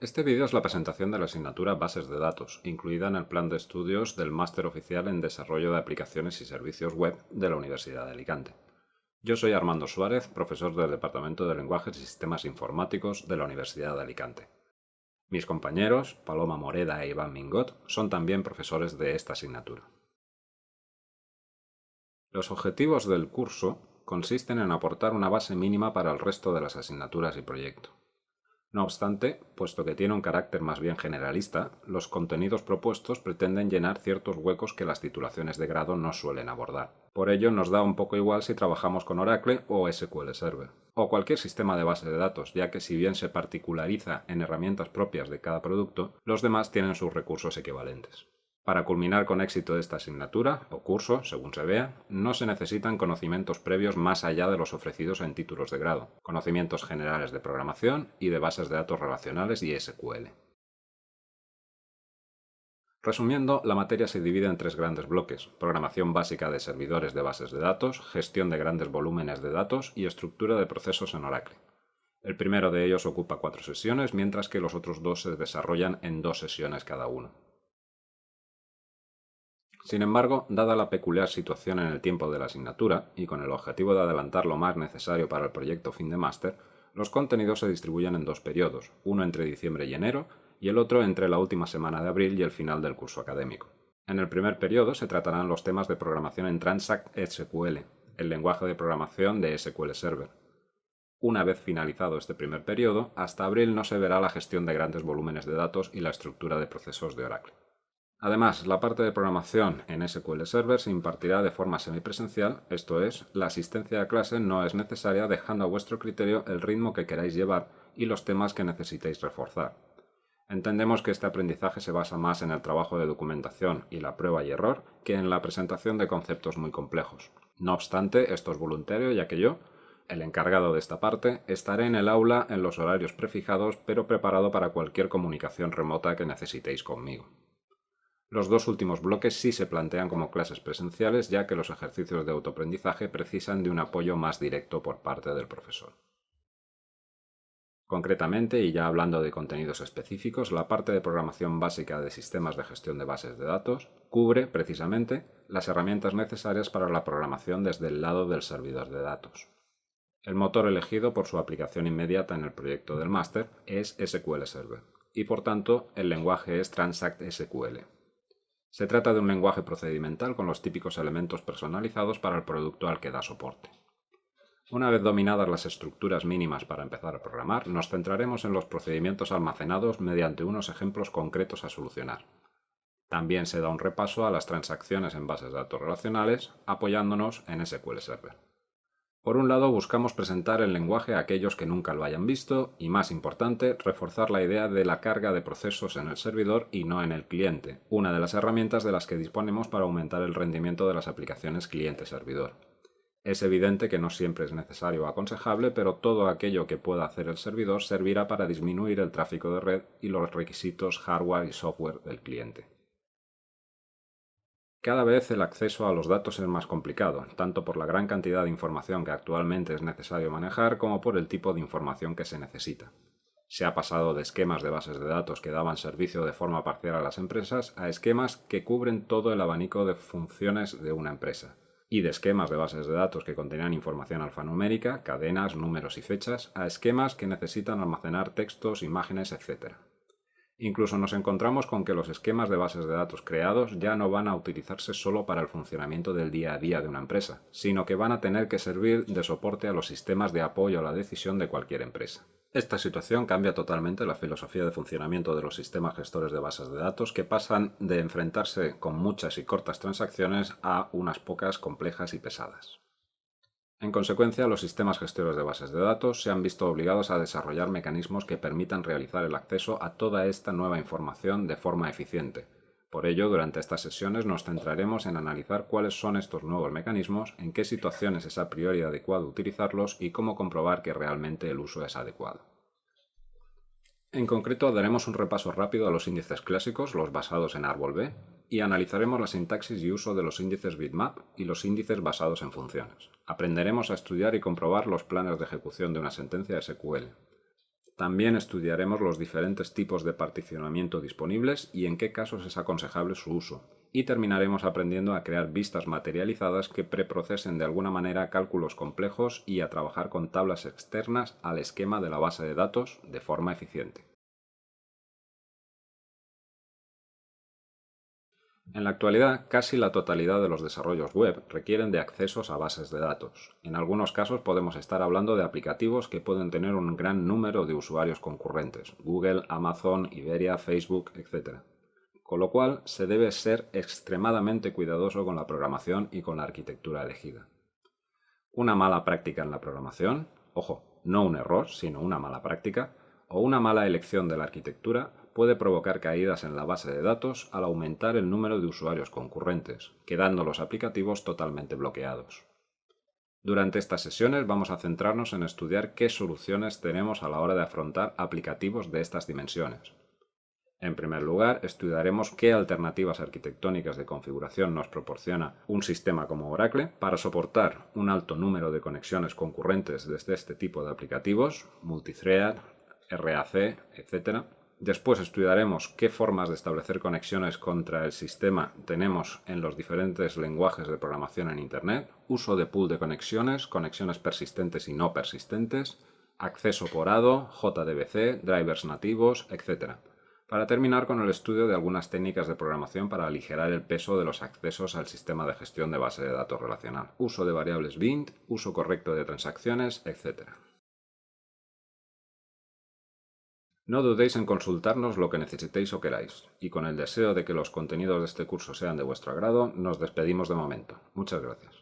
Este vídeo es la presentación de la asignatura Bases de Datos, incluida en el plan de estudios del Máster Oficial en Desarrollo de Aplicaciones y Servicios Web de la Universidad de Alicante. Yo soy Armando Suárez, profesor del Departamento de Lenguajes y Sistemas Informáticos de la Universidad de Alicante. Mis compañeros, Paloma Moreda e Iván Mingot, son también profesores de esta asignatura. Los objetivos del curso consisten en aportar una base mínima para el resto de las asignaturas y proyecto. No obstante, puesto que tiene un carácter más bien generalista, los contenidos propuestos pretenden llenar ciertos huecos que las titulaciones de grado no suelen abordar. Por ello, nos da un poco igual si trabajamos con Oracle o SQL Server, o cualquier sistema de base de datos, ya que si bien se particulariza en herramientas propias de cada producto, los demás tienen sus recursos equivalentes. Para culminar con éxito esta asignatura, o curso, según se vea, no se necesitan conocimientos previos más allá de los ofrecidos en títulos de grado, conocimientos generales de programación y de bases de datos relacionales y SQL. Resumiendo, la materia se divide en tres grandes bloques: programación básica de servidores de bases de datos, gestión de grandes volúmenes de datos y estructura de procesos en Oracle. El primero de ellos ocupa 4 sesiones, mientras que los otros 2 se desarrollan en 2 sesiones cada uno. Sin embargo, dada la peculiar situación en el tiempo de la asignatura, y con el objetivo de adelantar lo más necesario para el proyecto fin de máster, los contenidos se distribuyen en 2 periodos, uno entre diciembre y enero, y el otro entre la última semana de abril y el final del curso académico. En el primer periodo se tratarán los temas de programación en Transact SQL, el lenguaje de programación de SQL Server. Una vez finalizado este primer periodo, hasta abril no se verá la gestión de grandes volúmenes de datos y la estructura de procesos de Oracle. Además, la parte de programación en SQL Server se impartirá de forma semipresencial, esto es, la asistencia a clase no es necesaria, dejando a vuestro criterio el ritmo que queráis llevar y los temas que necesitéis reforzar. Entendemos que este aprendizaje se basa más en el trabajo de documentación y la prueba y error que en la presentación de conceptos muy complejos. No obstante, esto es voluntario, ya que yo, el encargado de esta parte, estaré en el aula en los horarios prefijados, pero preparado para cualquier comunicación remota que necesitéis conmigo. Los 2 últimos bloques sí se plantean como clases presenciales, ya que los ejercicios de autoaprendizaje precisan de un apoyo más directo por parte del profesor. Concretamente, y ya hablando de contenidos específicos, la parte de programación básica de sistemas de gestión de bases de datos cubre, precisamente, las herramientas necesarias para la programación desde el lado del servidor de datos. El motor elegido por su aplicación inmediata en el proyecto del máster es SQL Server, y por tanto el lenguaje es Transact SQL. Se trata de un lenguaje procedimental con los típicos elementos personalizados para el producto al que da soporte. Una vez dominadas las estructuras mínimas para empezar a programar, nos centraremos en los procedimientos almacenados mediante unos ejemplos concretos a solucionar. También se da un repaso a las transacciones en bases de datos relacionales, apoyándonos en SQL Server. Por un lado, buscamos presentar el lenguaje a aquellos que nunca lo hayan visto y, más importante, reforzar la idea de la carga de procesos en el servidor y no en el cliente, una de las herramientas de las que disponemos para aumentar el rendimiento de las aplicaciones cliente-servidor. Es evidente que no siempre es necesario o aconsejable, pero todo aquello que pueda hacer el servidor servirá para disminuir el tráfico de red y los requisitos hardware y software del cliente. Cada vez el acceso a los datos es más complicado, tanto por la gran cantidad de información que actualmente es necesario manejar como por el tipo de información que se necesita. Se ha pasado de esquemas de bases de datos que daban servicio de forma parcial a las empresas a esquemas que cubren todo el abanico de funciones de una empresa, y de esquemas de bases de datos que contenían información alfanumérica, cadenas, números y fechas, a esquemas que necesitan almacenar textos, imágenes, etc. Incluso nos encontramos con que los esquemas de bases de datos creados ya no van a utilizarse solo para el funcionamiento del día a día de una empresa, sino que van a tener que servir de soporte a los sistemas de apoyo a la decisión de cualquier empresa. Esta situación cambia totalmente la filosofía de funcionamiento de los sistemas gestores de bases de datos, que pasan de enfrentarse con muchas y cortas transacciones a unas pocas complejas y pesadas. En consecuencia, los sistemas gestores de bases de datos se han visto obligados a desarrollar mecanismos que permitan realizar el acceso a toda esta nueva información de forma eficiente. Por ello, durante estas sesiones nos centraremos en analizar cuáles son estos nuevos mecanismos, en qué situaciones es a priori adecuado utilizarlos y cómo comprobar que realmente el uso es adecuado. En concreto, daremos un repaso rápido a los índices clásicos, los basados en árbol B, y analizaremos la sintaxis y uso de los índices bitmap y los índices basados en funciones. Aprenderemos a estudiar y comprobar los planes de ejecución de una sentencia SQL. También estudiaremos los diferentes tipos de particionamiento disponibles y en qué casos es aconsejable su uso. Y terminaremos aprendiendo a crear vistas materializadas que preprocesen de alguna manera cálculos complejos y a trabajar con tablas externas al esquema de la base de datos de forma eficiente. En la actualidad, casi la totalidad de los desarrollos web requieren de accesos a bases de datos. En algunos casos podemos estar hablando de aplicativos que pueden tener un gran número de usuarios concurrentes, Google, Amazon, Iberia, Facebook, etc. Con lo cual, se debe ser extremadamente cuidadoso con la programación y con la arquitectura elegida. Una mala práctica en la programación, ojo, no un error, sino una mala práctica, o una mala elección de la arquitectura puede provocar caídas en la base de datos al aumentar el número de usuarios concurrentes, quedando los aplicativos totalmente bloqueados. Durante estas sesiones vamos a centrarnos en estudiar qué soluciones tenemos a la hora de afrontar aplicativos de estas dimensiones. En primer lugar, estudiaremos qué alternativas arquitectónicas de configuración nos proporciona un sistema como Oracle para soportar un alto número de conexiones concurrentes desde este tipo de aplicativos, multithread, RAC, etc. Después estudiaremos qué formas de establecer conexiones contra el sistema tenemos en los diferentes lenguajes de programación en Internet, uso de pool de conexiones, conexiones persistentes y no persistentes, acceso por ADO, JDBC, drivers nativos, etc. Para terminar con el estudio de algunas técnicas de programación para aligerar el peso de los accesos al sistema de gestión de base de datos relacional, uso de variables bind, uso correcto de transacciones, etc. No dudéis en consultarnos lo que necesitéis o queráis, y con el deseo de que los contenidos de este curso sean de vuestro agrado, nos despedimos de momento. Muchas gracias.